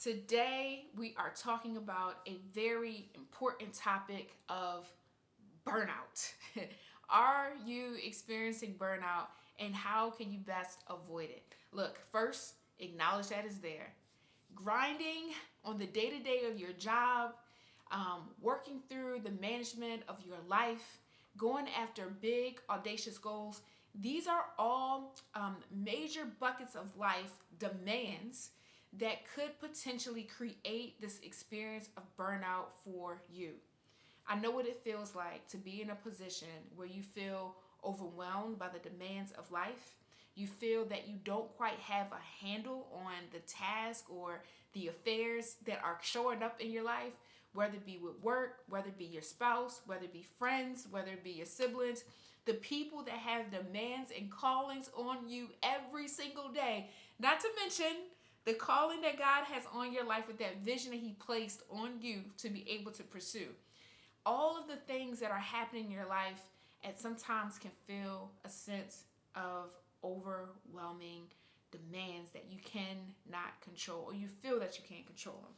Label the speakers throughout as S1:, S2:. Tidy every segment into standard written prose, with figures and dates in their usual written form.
S1: Today, we are talking about a very important topic of burnout. Are you experiencing burnout and how can you best avoid it? Look, first, acknowledge that it's there. Grinding on the day to day of your job, working through the management of your life, going after big, audacious goals. These are all major buckets of life demands that could potentially create this experience of burnout for you. I know what it feels like to be in a position where you feel overwhelmed by the demands of life. You feel that you don't quite have a handle on the task or the affairs that are showing up in your life, whether it be with work, whether it be your spouse, whether it be friends, whether it be your siblings, the people that have demands and callings on you every single day. Not to mention the calling that God has on your life with that vision that He placed on you to be able to pursue. All of the things that are happening in your life at sometimes can feel a sense of overwhelming demands that you cannot control, or you feel that you can't control them.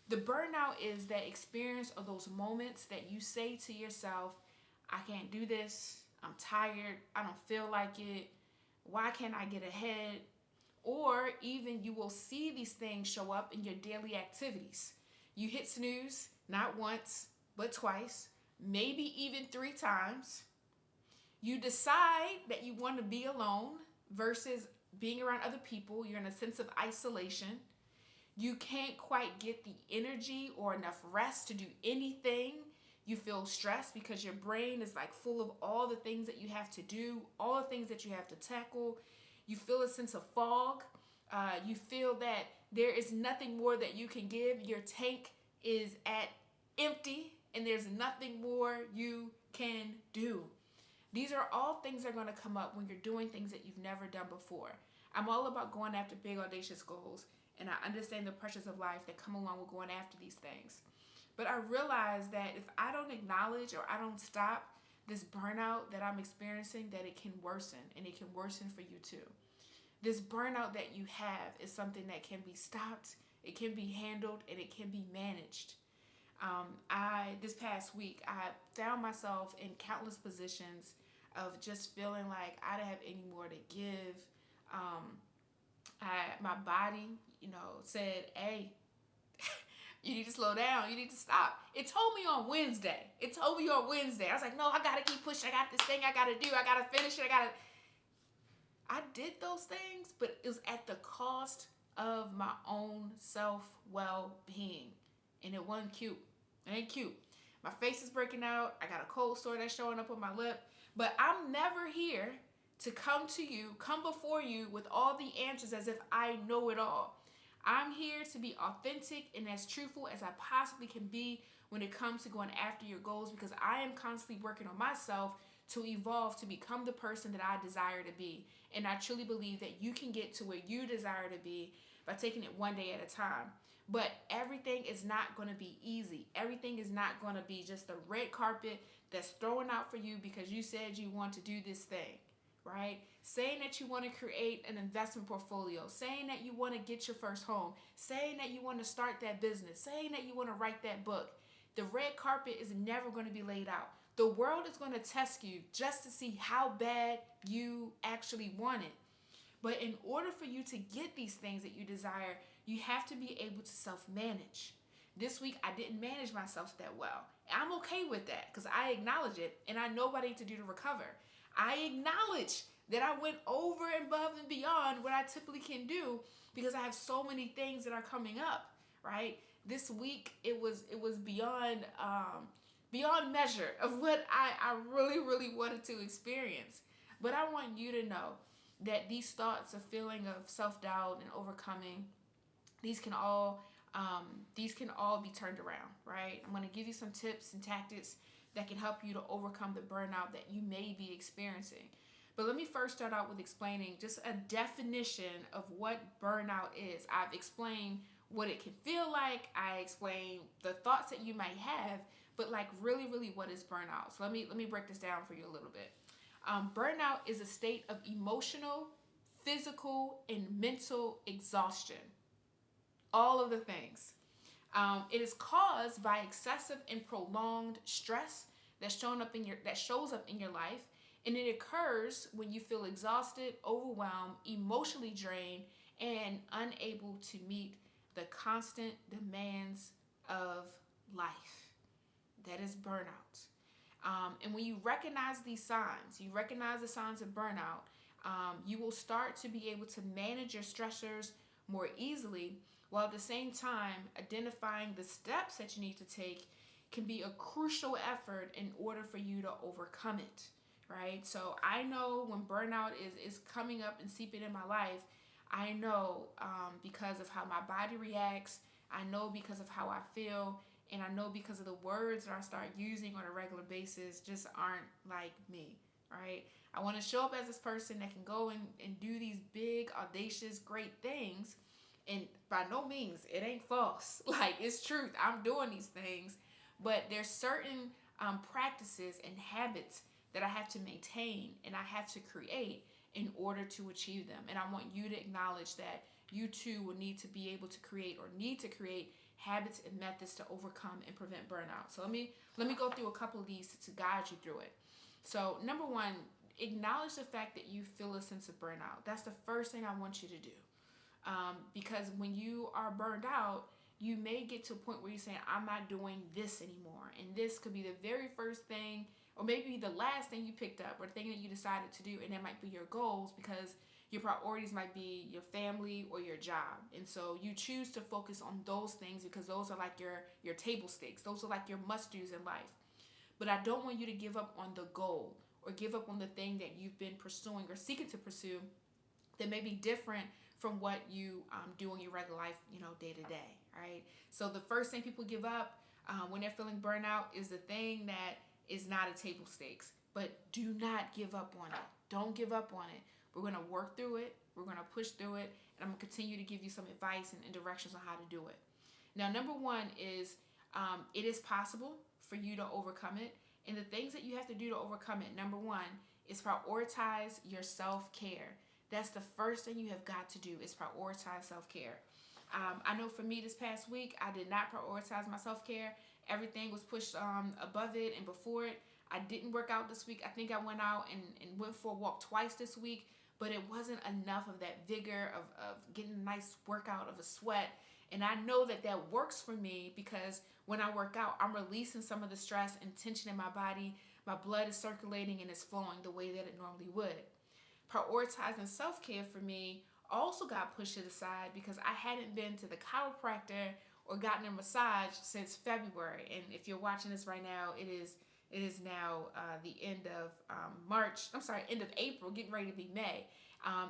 S1: The burnout is that experience of those moments that you say to yourself, I can't do this, I'm tired, I don't feel like it, why can't I get ahead? Or even you will see these things show up in your daily activities. You hit snooze not once, but twice, maybe even 3 times. You decide that you want to be alone versus being around other people. You're in a sense of isolation. You can't quite get the energy or enough rest to do anything. You feel stressed because your brain is like full of all the things that you have to do, all the things that you have to tackle. You feel a sense of fog. You feel that there is nothing more that you can give. Your tank is at empty and there's nothing more you can do. These are all things that are going to come up when you're doing things that you've never done before. I'm all about going after big, audacious goals, and I understand the pressures of life that come along with going after these things. But I realize that if I don't acknowledge or I don't stop this burnout that I'm experiencing, that it can worsen, and it can worsen for you too. This burnout that you have is something that can be stopped, it can be handled, and it can be managed. This past week, I found myself in countless positions of just feeling like I didn't have any more to give. My body, said, "Hey, you need to slow down. You need to stop." It told me on Wednesday. I was like, "No, I gotta keep pushing. I got this thing I gotta do. I gotta finish it. I did those things, but it was at the cost of my own self-well-being, and it wasn't cute. It ain't cute. My face is breaking out. I got a cold sore that's showing up on my lip. But I'm never here to come before you with all the answers as if I know it all. I'm here to be authentic and as truthful as I possibly can be when it comes to going after your goals, because I am constantly working on myself to evolve to become the person that I desire to be. And I truly believe that you can get to where you desire to be by taking it one day at a time. But everything is not going to be easy. Everything is not going to be just a red carpet that's thrown out for you because you said you want to do this thing, right? Saying that you want to create an investment portfolio, saying that you want to get your first home, saying that you want to start that business, saying that you want to write that book. The red carpet is never going to be laid out. The world is going to test you just to see how bad you actually want it. But in order for you to get these things that you desire, you have to be able to self-manage. This week, I didn't manage myself that well. I'm okay with that because I acknowledge it and I know what I need to do to recover. I acknowledge that I went over and above and beyond what I typically can do because I have so many things that are coming up, right? This week, it was beyond measure of what I really, really wanted to experience. But I want you to know that these thoughts of feeling of self-doubt and overcoming, these can all be turned around, right? I'm going to give you some tips and tactics that can help you to overcome the burnout that you may be experiencing. But let me first start out with explaining just a definition of what burnout is. I've explained what it can feel like. I explained the thoughts that you might have, but like really, really what is burnout? So let me break this down for you a little bit. Burnout is a state of emotional, physical, and mental exhaustion. all of the things. It is caused by excessive and prolonged stress that shows up in your life, and it occurs when you feel exhausted, overwhelmed, emotionally drained, and unable to meet the constant demands of life. That is burnout. And when you recognize these signs, you recognize the signs of burnout, you will start to be able to manage your stressors more easily, while at the same time identifying the steps that you need to take can be a crucial effort in order for you to overcome it, right? So I know when burnout is coming up and seeping in my life, I know because of how my body reacts, I know because of how I feel, and I know because of the words that I start using on a regular basis just aren't like me, right? I want to show up as this person that can go and do these big, audacious, great things. And by no means, it ain't false. Like, it's truth. I'm doing these things. But there's certain practices and habits that I have to maintain and I have to create in order to achieve them. And I want you to acknowledge that you too will need to be able to create or need to create habits and methods to overcome and prevent burnout. So let me go through a couple of these to guide you through it. So number one, acknowledge the fact that you feel a sense of burnout. That's the first thing I want you to do. Because when you are burned out, you may get to a point where you're saying, I'm not doing this anymore. And this could be the very first thing, or maybe the last thing you picked up, or the thing that you decided to do, and that might be your goals, because your priorities might be your family or your job. And so you choose to focus on those things because those are like your table stakes. Those are like your must-dos in life. But I don't want you to give up on the goal or give up on the thing that you've been pursuing or seeking to pursue that may be different from what you do in your regular life, day to day, right? So the first thing people give up when they're feeling burnout is the thing that is not a table stakes. But do not give up on it. Don't give up on it. We're going to work through it. We're going to push through it. And I'm going to continue to give you some advice and directions on how to do it. Now, number one is it is possible for you to overcome it. And the things that you have to do to overcome it, number one, is prioritize your self-care. That's the first thing you have got to do is prioritize self-care. I know for me this past week, I did not prioritize my self-care. Everything was pushed above it and before it. I didn't work out this week. I think I went out and went for a walk twice this week, but it wasn't enough of that vigor of getting a nice workout of a sweat. And I know that works for me because when I work out, I'm releasing some of the stress and tension in my body. My blood is circulating and it's flowing the way that it normally would. Prioritizing self-care for me also got pushed to the side because I hadn't been to the chiropractor or gotten a massage since February. And if you're watching this right now, it is now the end of end of April, getting ready to be May.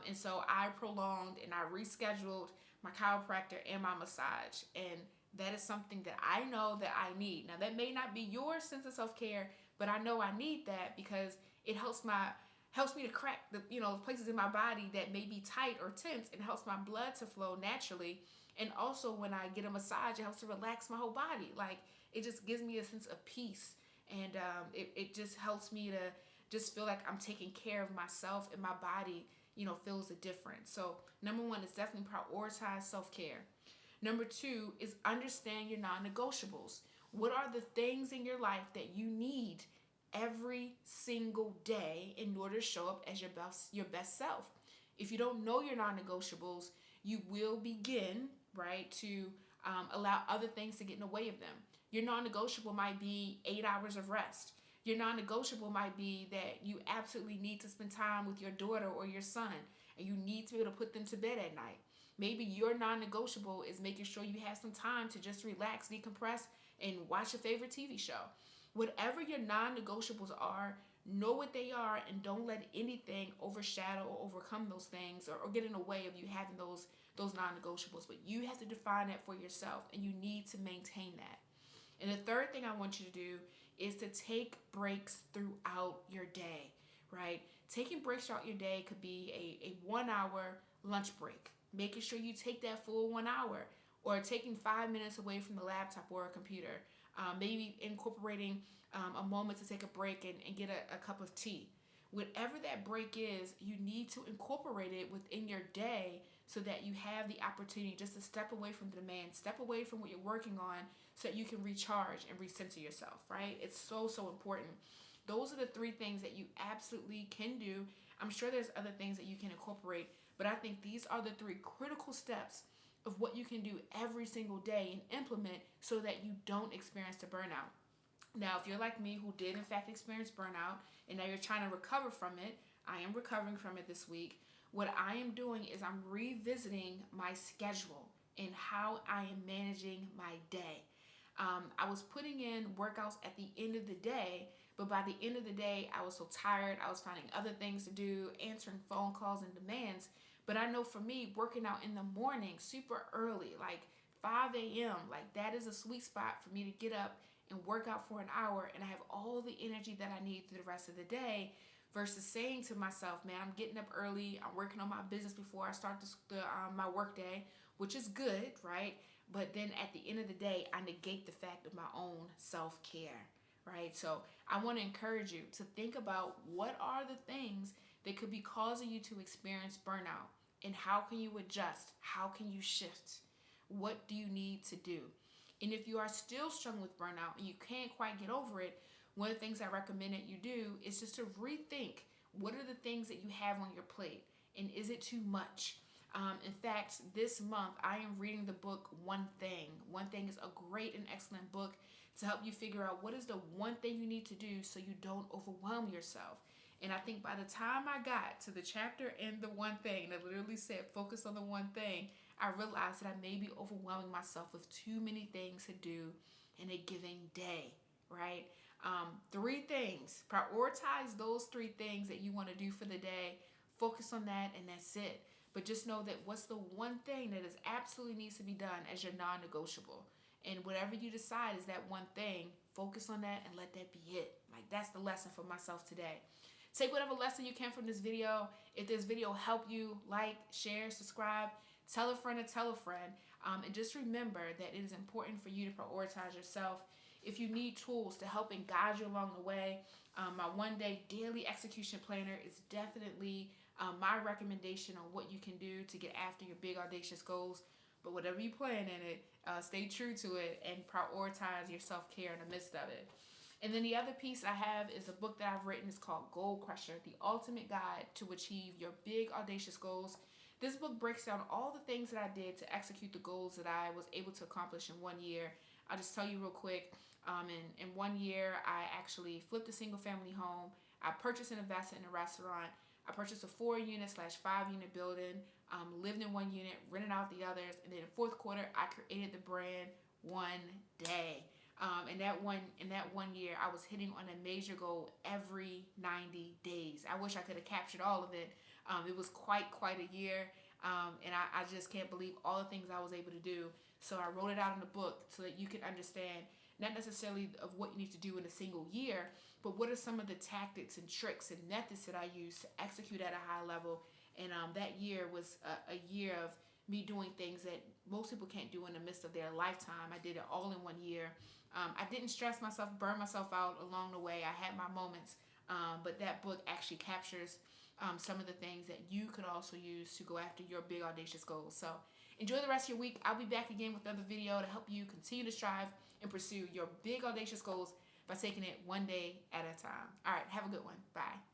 S1: And so I prolonged and I rescheduled my chiropractor and my massage. And that is something that I know that I need. Now, that may not be your sense of self-care, but I know I need that because it helps me to crack the places in my body that may be tight or tense, and helps my blood to flow naturally. And also when I get a massage, it helps to relax my whole body. Like, it just gives me a sense of peace. And it just helps me to just feel like I'm taking care of myself, and my body, feels the difference. So number one is definitely prioritize self-care. Number two is understand your non-negotiables. What are the things in your life that you need every single day in order to show up as your best self? If you don't know your non-negotiables, you will begin, right, to allow other things to get in the way of them. Your non-negotiable might be 8 hours of rest. Your non-negotiable might be that you absolutely need to spend time with your daughter or your son, and you need to be able to put them to bed at night. Maybe your non-negotiable is making sure you have some time to just relax, decompress, and watch your favorite TV show. Whatever your non-negotiables are, know what they are, and don't let anything overshadow or overcome those things or get in the way of you having those non-negotiables. But you have to define that for yourself, and you need to maintain that. And the third thing I want you to do is to take breaks throughout your day, right? Taking breaks throughout your day could be a 1 hour lunch break, making sure you take that full 1 hour, or taking 5 minutes away from the laptop or a computer. Maybe incorporating a moment to take a break and get a cup of tea. Whatever that break is, you need to incorporate it within your day so that you have the opportunity just to step away from the demand, step away from what you're working on so that you can recharge and recenter yourself, right? It's so, so important. Those are the three things that you absolutely can do. I'm sure there's other things that you can incorporate, but I think these are the three critical steps of what you can do every single day and implement so that you don't experience the burnout. Now, if you're like me who did in fact experience burnout and now you're trying to recover from it, I am recovering from it this week. What I am doing is I'm revisiting my schedule and how I am managing my day. I was putting in workouts at the end of the day, but by the end of the day, I was so tired. I was finding other things to do, answering phone calls and demands. But I know for me, working out in the morning, super early, like 5 a.m., like that is a sweet spot for me to get up and work out for an hour and I have all the energy that I need through the rest of the day versus saying to myself, man, I'm getting up early, I'm working on my business before I start my work day, which is good, right? But then at the end of the day, I negate the fact of my own self-care, right? So I want to encourage you to think about what are the things that could be causing you to experience burnout and how can you adjust? How can you shift? What do you need to do? And if you are still struggling with burnout and you can't quite get over it, one of the things I recommend that you do is just to rethink what are the things that you have on your plate and is it too much? In fact, this month I am reading the book One Thing. One Thing is a great and excellent book to help you figure out what is the one thing you need to do so you don't overwhelm yourself. And I think by the time I got to the chapter in the one thing that literally said focus on the one thing, I realized that I may be overwhelming myself with too many things to do in a given day, right? Three things. Prioritize those three things that you want to do for the day. Focus on that, and that's it. But just know that what's the one thing that is absolutely needs to be done as your non-negotiable. And whatever you decide is that one thing, focus on that and let that be it. Like that's the lesson for myself today. Take whatever lesson you can from this video. If this video helped you, like, share, subscribe, tell a friend and tell a friend. And just remember that it is important for you to prioritize yourself. If you need tools to help and guide you along the way, my one-day daily execution planner is definitely my recommendation on what you can do to get after your big audacious goals. But whatever you plan in it, stay true to it and prioritize your self-care in the midst of it. And then the other piece I have is a book that I've written. It's called Goal Crusher, The Ultimate Guide to Achieve Your Big Audacious Goals. This book breaks down all the things that I did to execute the goals that I was able to accomplish in 1 year. I'll just tell you real quick. In 1 year, I actually flipped a single family home. I purchased and invested in a restaurant. I purchased a 4-unit/5-unit building, lived in one unit, rented out the others. And then in fourth quarter, I created the brand one day. In that one year, I was hitting on a major goal every 90 days. I wish I could have captured all of it. It was quite a year, and I just can't believe all the things I was able to do. So I wrote it out in the book so that you can understand not necessarily of what you need to do in a single year, but what are some of the tactics and tricks and methods that I use to execute at a high level. And that year was a year of me doing things that most people can't do in the midst of their lifetime. I did it all in 1 year. I didn't stress myself, burn myself out along the way. I had my moments, but that book actually captures some of the things that you could also use to go after your big audacious goals. So enjoy the rest of your week. I'll be back again with another video to help you continue to strive and pursue your big audacious goals by taking it one day at a time. All right, have a good one. Bye.